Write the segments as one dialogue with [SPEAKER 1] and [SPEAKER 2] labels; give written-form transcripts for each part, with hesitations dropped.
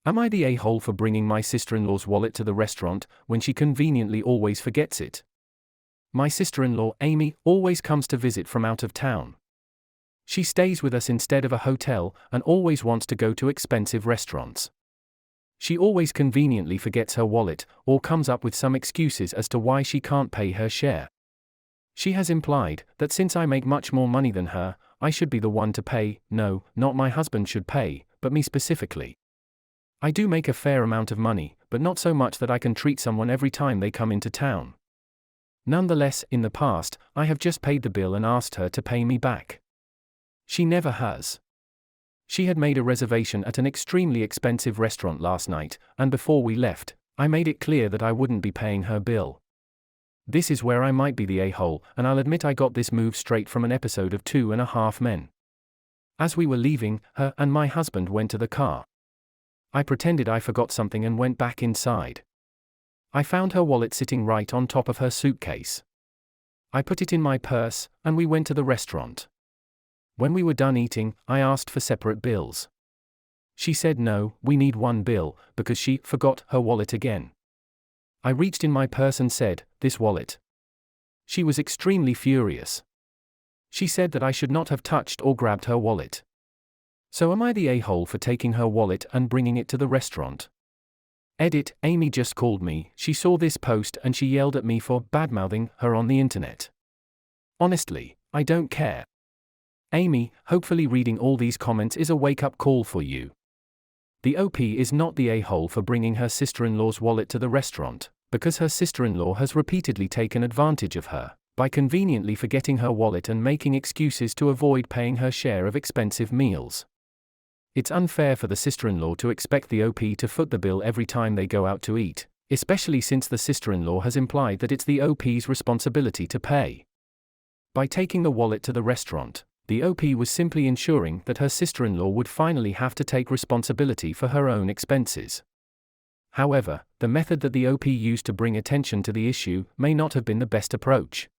[SPEAKER 1] Am I the a-hole for bringing my sister-in-law's wallet to the restaurant when she conveniently always forgets it? My sister-in-law, Amy, always comes to visit from out of town. She stays with us instead of a hotel and always wants to go to expensive restaurants. She always conveniently forgets her wallet or comes up with some excuses as to why she can't pay her share. She has implied that since I make much more money than her, I should be the one to pay. No, not my husband should pay, but me specifically. I do make a fair amount of money, but not so much that I can treat someone every time they come into town. Nonetheless, in the past, I have just paid the bill and asked her to pay me back. She never has. She had made a reservation at an extremely expensive restaurant last night, and before we left, I made it clear that I wouldn't be paying her bill. This is where I might be the a-hole, and I'll admit I got this move straight from an episode of 2.5 Men. As we were leaving, her and my husband went to the car. I pretended I forgot something and went back inside. I found her wallet sitting right on top of her suitcase. I put it in my purse, and we went to the restaurant. When we were done eating, I asked for separate bills. She said no, we need one bill, because she forgot her wallet again. I reached in my purse and said, "This wallet." She was extremely furious. She said that I should not have touched or grabbed her wallet. So am I the a-hole for taking her wallet and bringing it to the restaurant? Edit, Amy just called me, she saw this post and she yelled at me for badmouthing her on the internet. Honestly, I don't care. Amy, hopefully reading all these comments is a wake-up call for you. The OP is not the a-hole for bringing her sister-in-law's wallet to the restaurant, because her sister-in-law has repeatedly taken advantage of her, by conveniently forgetting her wallet and making excuses to avoid paying her share of expensive meals. It's unfair for the sister-in-law to expect the OP to foot the bill every time they go out to eat, especially since the sister-in-law has implied that it's the OP's responsibility to pay. By taking the wallet to the restaurant, the OP was simply ensuring that her sister-in-law would finally have to take responsibility for her own expenses. However, the method that the OP used to bring attention to the issue may not have been the best approach.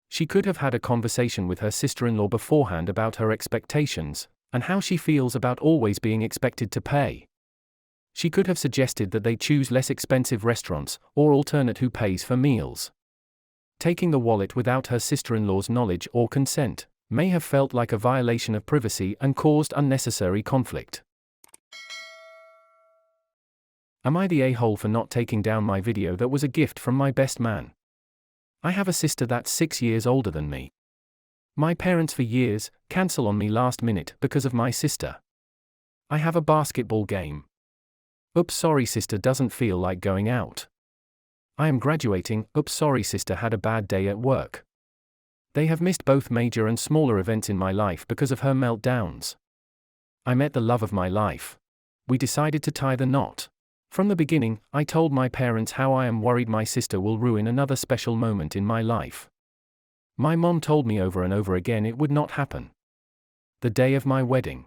[SPEAKER 1] She could have had a conversation with her sister-in-law beforehand about her expectations, and how she feels about always being expected to pay. She could have suggested that they choose less expensive restaurants, or alternate who pays for meals. Taking the wallet without her sister-in-law's knowledge or consent may have felt like a violation of privacy and caused unnecessary conflict. Am I the a-hole for not taking down my video that was a gift from my best man? I have a sister that's 6 years older than me. My parents for years cancel on me last minute because of my sister. I have a basketball game. Oops, sorry, sister doesn't feel like going out. I am graduating. Oops, sorry, sister had a bad day at work. They have missed both major and smaller events in my life because of her meltdowns. I met the love of my life. We decided to tie the knot. From the beginning, I told my parents how I am worried my sister will ruin another special moment in my life. My mom told me over and over again it would not happen. The day of my wedding,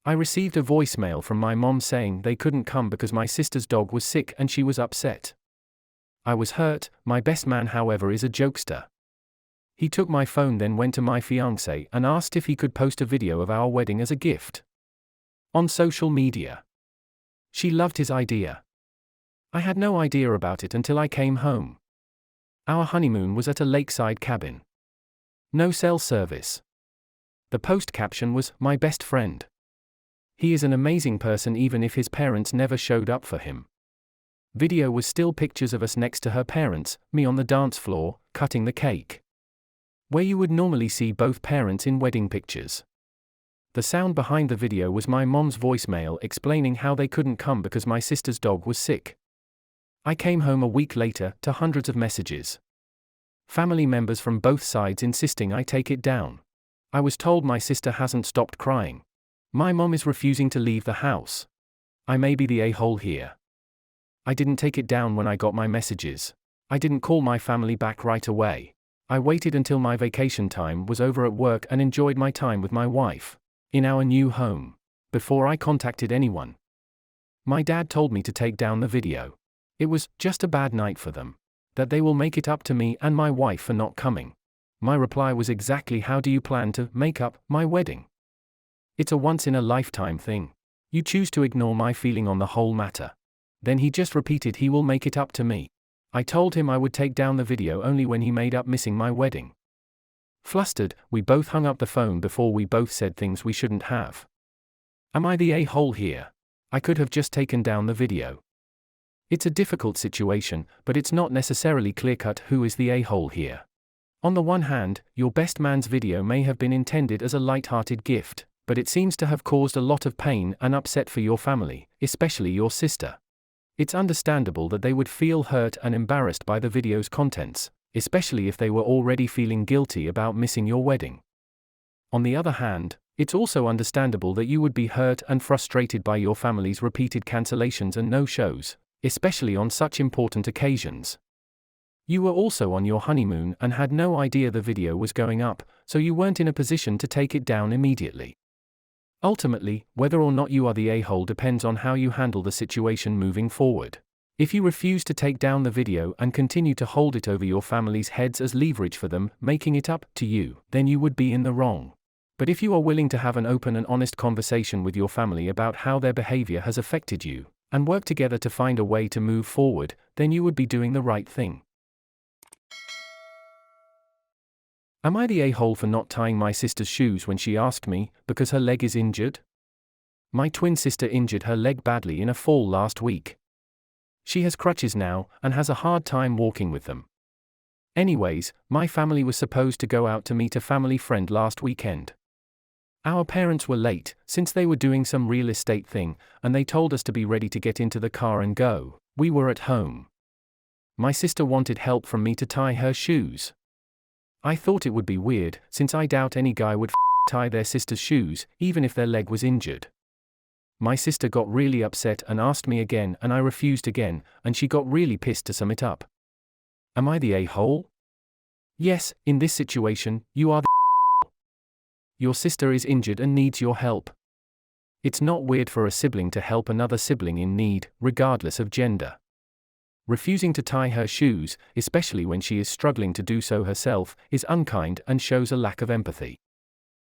[SPEAKER 1] I received a voicemail from my mom saying they couldn't come because my sister's dog was sick and she was upset. I was hurt. My best man, however, is a jokester. He took my phone, then went to my fiancée and asked if he could post a video of our wedding as a gift on social media. She loved his idea. I had no idea about it until I came home. Our honeymoon was at a lakeside cabin. No cell service. The post caption was, "My best friend. He is an amazing person even if his parents never showed up for him." Video was still pictures of us next to her parents, me on the dance floor, cutting the cake. Where you would normally see both parents in wedding pictures. The sound behind the video was my mom's voicemail explaining how they couldn't come because my sister's dog was sick. I came home a week later to hundreds of messages. Family members from both sides insisting I take it down. I was told my sister hasn't stopped crying. My mom is refusing to leave the house. I may be the a-hole here. I didn't take it down when I got my messages. I didn't call my family back right away. I waited until my vacation time was over at work and enjoyed my time with my wife, in our new home, before I contacted anyone. My dad told me to take down the video. It was just a bad night for them. That they will make it up to me and my wife for not coming. My reply was exactly, how do you plan to make up my wedding? It's a once-in-a-lifetime thing. You choose to ignore my feeling on the whole matter. Then he just repeated he will make it up to me. I told him I would take down the video only when he made up missing my wedding. Flustered, we both hung up the phone before we both said things we shouldn't have. Am I the a-hole here? I could have just taken down the video. It's a difficult situation, but it's not necessarily clear-cut who is the a-hole here. On the one hand, your best man's video may have been intended as a light-hearted gift, but it seems to have caused a lot of pain and upset for your family, especially your sister. It's understandable that they would feel hurt and embarrassed by the video's contents, especially if they were already feeling guilty about missing your wedding. On the other hand, it's also understandable that you would be hurt and frustrated by your family's repeated cancellations and no-shows, especially on such important occasions. You were also on your honeymoon and had no idea the video was going up, so you weren't in a position to take it down immediately. Ultimately, whether or not you are the a-hole depends on how you handle the situation moving forward. If you refuse to take down the video and continue to hold it over your family's heads as leverage for them making it up to you, then you would be in the wrong. But if you are willing to have an open and honest conversation with your family about how their behavior has affected you, and work together to find a way to move forward, then you would be doing the right thing. Am I the a-hole for not tying my sister's shoes when she asked me, because her leg is injured? My twin sister injured her leg badly in a fall last week. She has crutches now, and has a hard time walking with them. Anyways, my family was supposed to go out to meet a family friend last weekend. Our parents were late, since they were doing some real estate thing, and they told us to be ready to get into the car and go. We were at home. My sister wanted help from me to tie her shoes. I thought it would be weird, since I doubt any guy would tie their sister's shoes, even if their leg was injured. My sister got really upset and asked me again, and I refused again, and she got really pissed to sum it up. Am I the a-hole? Yes, in this situation, you are the Your sister is injured and needs your help. It's not weird for a sibling to help another sibling in need, regardless of gender. Refusing to tie her shoes, especially when she is struggling to do so herself, is unkind and shows a lack of empathy.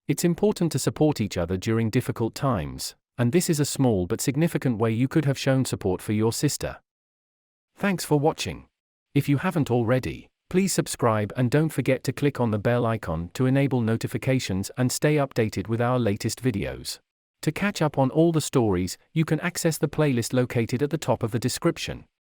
[SPEAKER 1] It's important to support each other during difficult times, and this is a small but significant way you could have shown support for your sister. Thanks for watching. If you haven't already, please subscribe and don't forget to click on the bell icon to enable notifications and stay updated with our latest videos. To catch up on all the stories, you can access the playlist located at the top of the description.